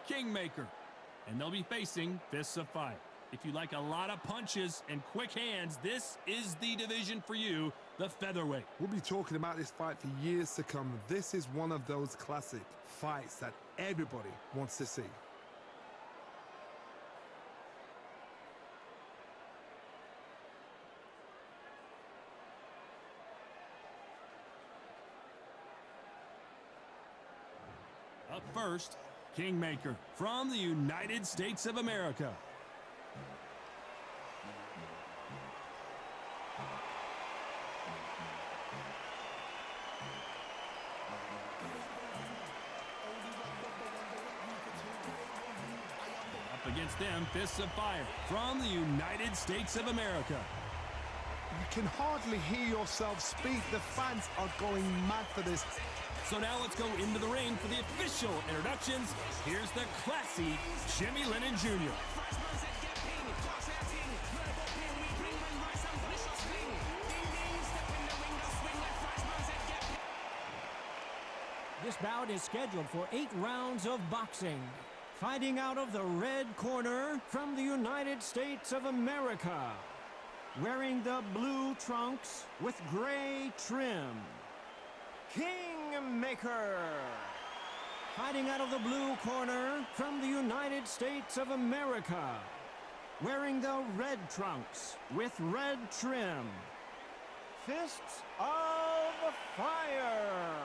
Kingmaker. And they'll be facing Fists of Fire. If you like a lot of punches and quick hands, this is the division for you, the featherweight. We'll be talking about this fight for years to come. This is one of those classic fights that everybody wants to see. Up first, Kingmaker from the United States of America. Up against them, Fists of Fire from the United States of America. You can hardly hear yourself speak. The fans are going mad for this. So now let's go into the ring for the official introductions. Here's the classy Jimmy Lennon Jr. This bout is scheduled for 8 rounds of boxing. Fighting out of the red corner from the United States of America. Wearing the blue trunks with gray trim. Kingmaker. Fighting out of the blue corner from the United States of America. Wearing the red trunks with red trim. Fists of Fire.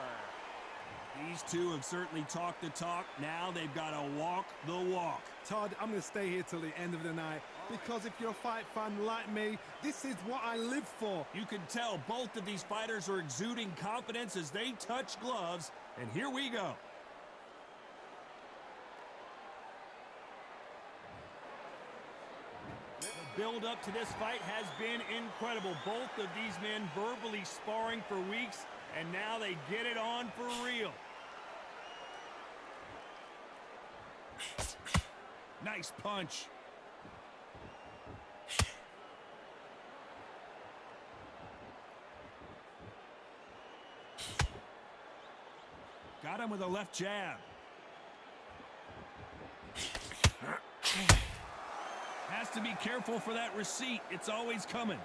These two have certainly talked the talk. Now they've got to walk the walk. Todd, I'm going to stay here till the end of the night because if you're a fight fan like me, this is what I live for. You can tell both of these fighters are exuding confidence as they touch gloves, and here we go. The build up to this fight has been incredible. Both of these men verbally sparring for weeks, and now they get it on for real. Nice punch. Got him with a left jab. Has to be careful for that receipt. It's always coming.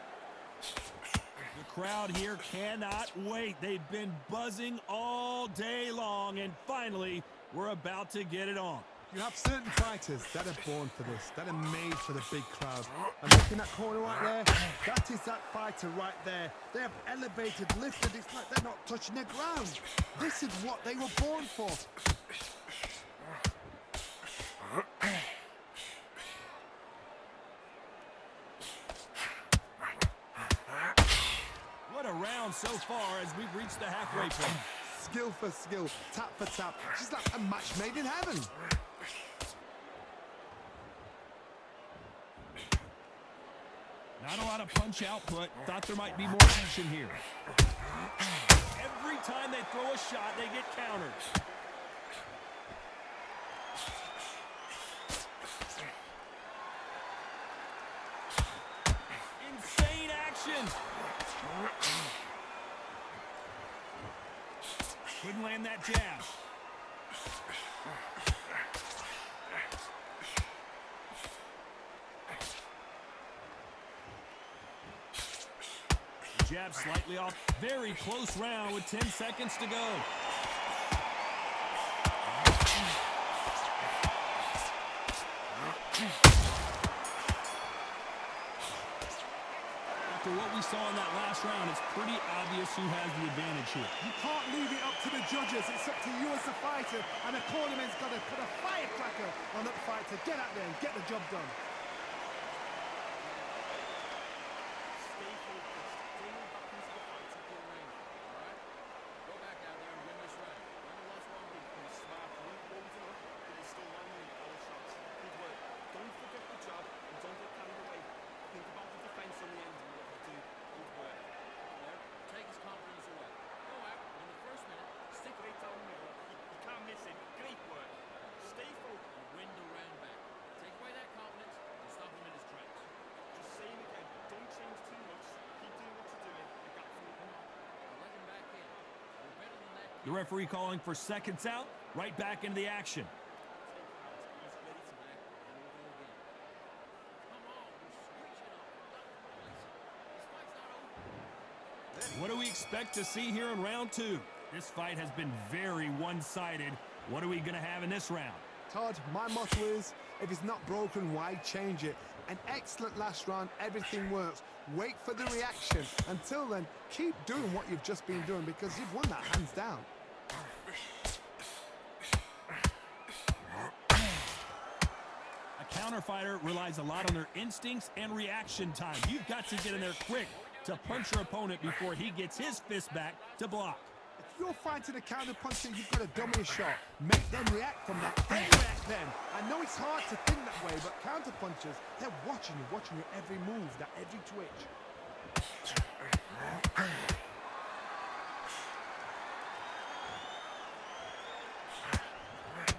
The crowd here cannot wait. They've been buzzing all day long, and finally, we're about to get it on. You have certain fighters that are born for this, that are made for the big crowd. And look in that corner right there, that is that fighter right there. They have elevated, lifted, it's like they're not touching the ground. This is what they were born for. What a round so far as we've reached the halfway point. Skill for skill, tap for tap, just like a match made in heaven. Not a lot of punch output. Thought there might be more action here. Every time they throw a shot, they get countered. Insane action. Couldn't land that jab. Jab slightly off. Very close round with 10 seconds to go. After what we saw in that last round, it's pretty obvious who has the advantage here. You can't leave it up to the judges. It's up to you as the fighter, and the cornerman's got to put a firecracker on that fighter. Get out there and get the job done. The referee calling for seconds out, right back into the action. What do we expect to see here in round 2? This fight has been very one-sided. What are we going to have in this round? Todd, my motto is, if it's not broken, why change it? An excellent last round, everything works. Wait for the reaction. Until then, keep doing what you've just been doing because you've won that hands down. A counter fighter relies a lot on their instincts and reaction time. You've got to get in there quick to punch your opponent before he gets his fist back to block. If you're fighting a counter puncher, you've got to dummy a shot. Make them react from that. They react then. I know it's hard to think that way, but counter punchers, they're watching your every move, that every twitch.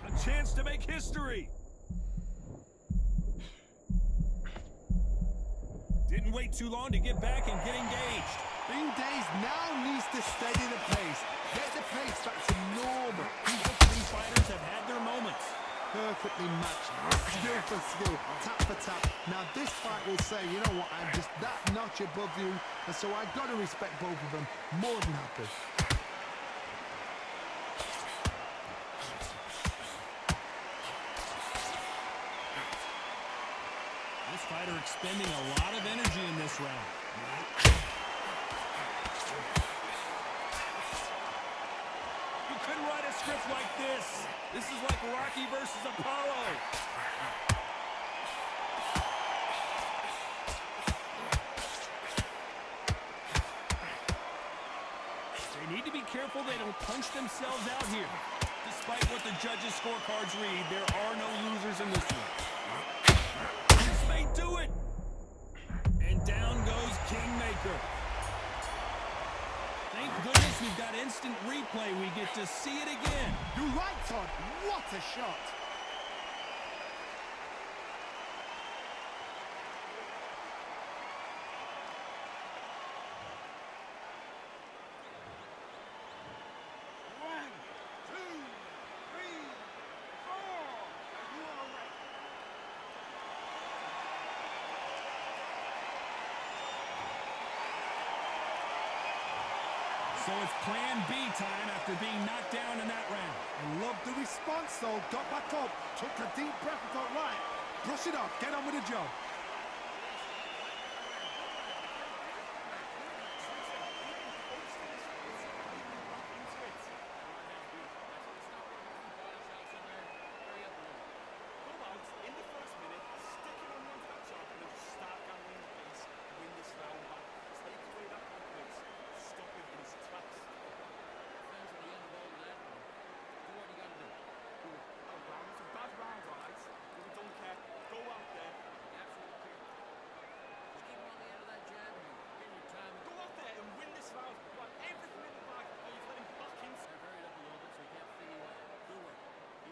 A chance to make history. Didn't wait too long to get back and get engaged. Bean Days now needs to steady the pace. Get the pace back to normal. These fighters have had their moments. Perfectly matched. Skill for skill. Tap for tap. Now this fight will say, you know what, I'm just that notch above you. And so I've got to respect both of them. More than happy. This fighter expending a lot of energy in this round. You couldn't write a script like this. This is like Rocky versus Apollo. They need to be careful they don't punch themselves out here. Despite what the judges' scorecards read, there are no losers in this one. This may do it. And down goes Kingmaker. Thank goodness we've got instant replay. We get to see it again. You're right, Todd. What a shot. So it's plan B time after being knocked down in that round. I love the response, though. Got back up, took a deep breath and thought, right, brush it off, get on with the job.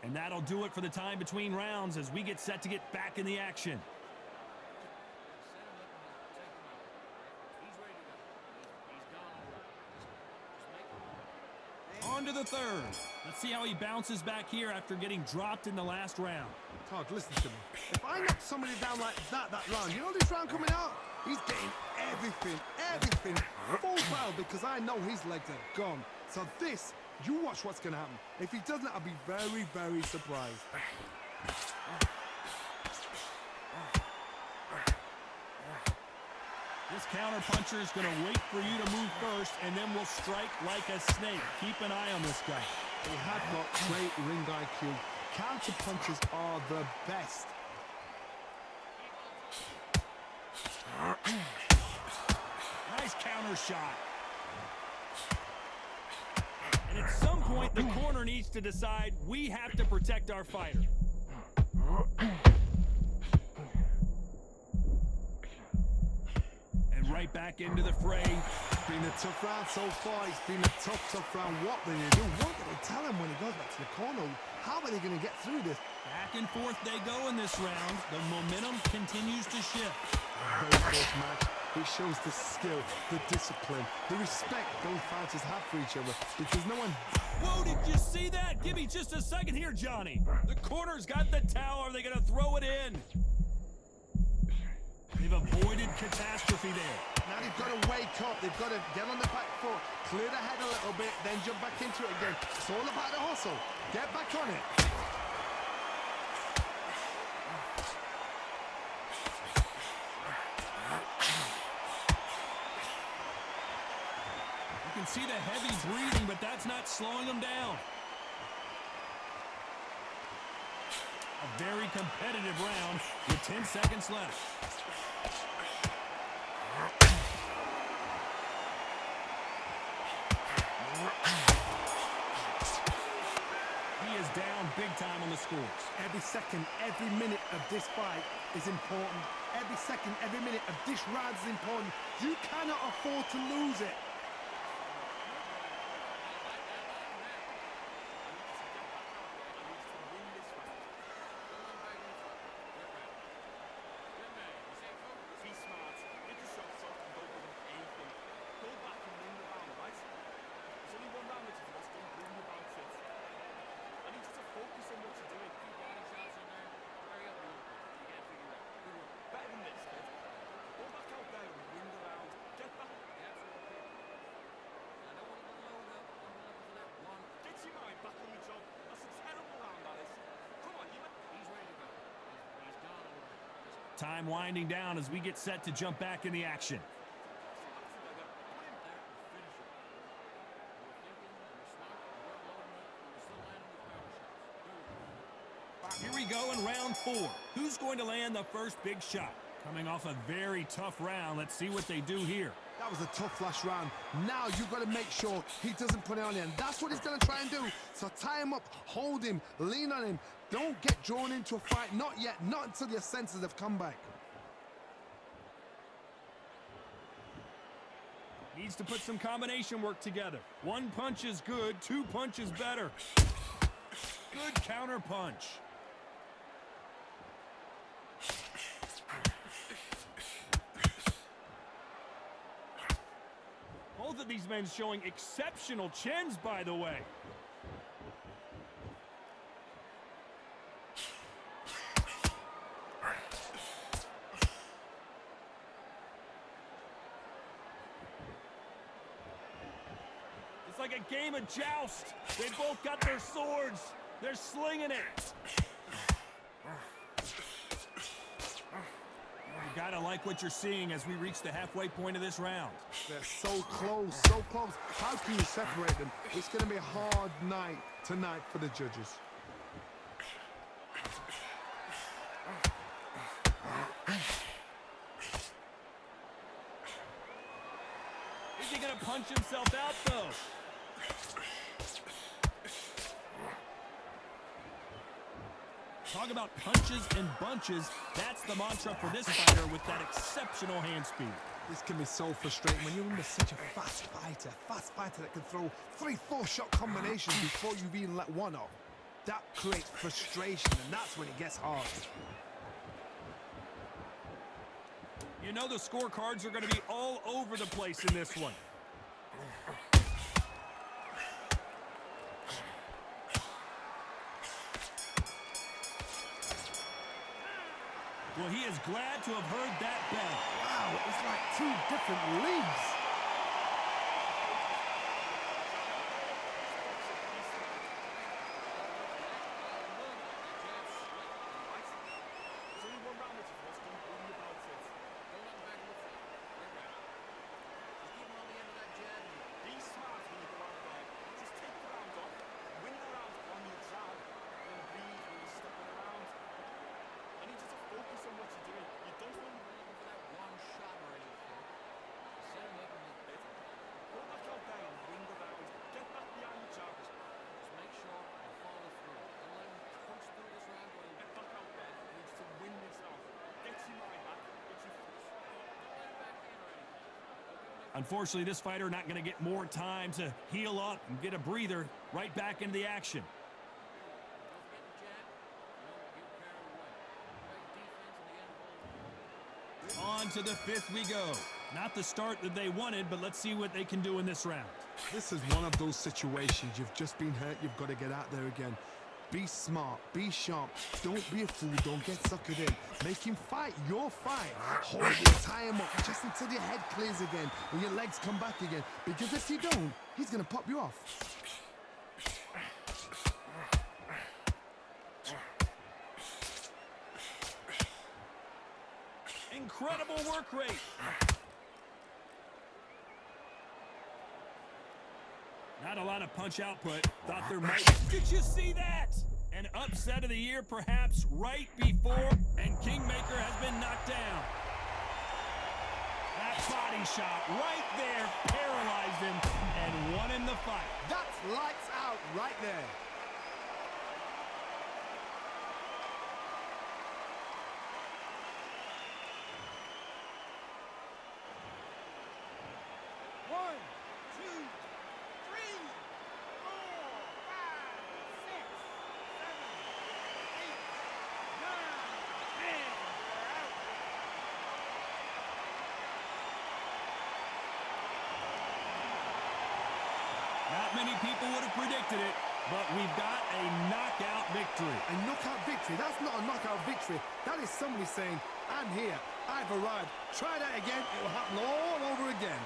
And that'll do it for the time between rounds as we get set to get back in the action. On to the third. Let's see how he bounces back here after getting dropped in the last round. Todd, listen to me. If I knock somebody down like that round, you know this round coming out? He's getting everything full barrel because I know his legs are gone. So this, you watch what's going to happen. If he doesn't, I'll be very, very surprised. This counter puncher is going to wait for you to move first, and then will strike like a snake. Keep an eye on this guy. He had got great ring IQ. Counter punches are the best. Nice counter shot. And at some point, the corner needs to decide we have to protect our fighter. And right back into the fray. It's been a tough round so far. It's been a tough round. What will you do? What do they tell him when he goes back to the corner? How are they going to get through this? Back and forth they go in this round. The momentum continues to shift. Very close match. It shows the skill, the discipline, the respect both fighters have for each other. Because no one... Whoa, did you see that? Give me just a second here, Johnny. The corner's got the towel. Are they going to throw it in? They've avoided catastrophe there. Now they've got to wake up. They've got to get on the back foot, clear the head a little bit, then jump back into it again. It's all about the hustle. Get back on it. You can see the heavy breathing, but that's not slowing them down. A very competitive round with 10 seconds left. He is down big time on the scores. Every second, every minute of this fight is important. Every second, every minute of this round is important. You cannot afford to lose it. Time winding down as we get set to jump back in the action. Here we go in round 4. Who's going to land the first big shot? Coming off a very tough round. Let's see what they do here. That was a tough last round. Now you've got to make sure he doesn't put it on you. And that's what he's going to try and do. So tie him up, hold him, lean on him. Don't get drawn into a fight. Not yet. Not until your senses have come back. Needs to put some combination work together. One punch is good, 2 punches better. Good counter punch. Both of these men showing exceptional chins, by the way. It's like a game of joust. They both got their swords. They're slinging it. You gotta like what you're seeing as we reach the halfway point of this round. They're so close, so close. How can you separate them? It's going to be a hard night tonight for the judges. Is he gonna punch himself out, though? Talk about punches and bunches. That's the mantra for this fighter with that exceptional hand speed. This can be so frustrating when you're under such a fast fighter that can throw 3-4 shot combinations before you've even let one off. That creates frustration, and that's when it gets hard. You know the scorecards are going to be all over the place in this one. Well, he is glad to have heard that bell. Wow, it's like 2 different leagues. Unfortunately, this fighter not going to get more time to heal up and get a breather. Right back into the action. On to the 5th we go. Not the start that they wanted, but let's see what they can do in this round. This is one of those situations. You've just been hurt. You've got to get out there again. Be smart, be sharp, don't be a fool, don't get suckered in. Make him fight your fight. Hold him, tie him up just until your head clears again and your legs come back again. Because if you don't, he's going to pop you off. Incredible work rate. Not a lot of punch output. Thought there might. Did you see that? An upset of the year, perhaps, right before. And Kingmaker has been knocked down. That body shot right there paralyzed him and won him the fight. That's lights out right there. Not many people would have predicted it, but we've got a knockout victory. A knockout victory? That's not a knockout victory. That is somebody saying, I'm here, I've arrived. Try that again, it will happen all over again.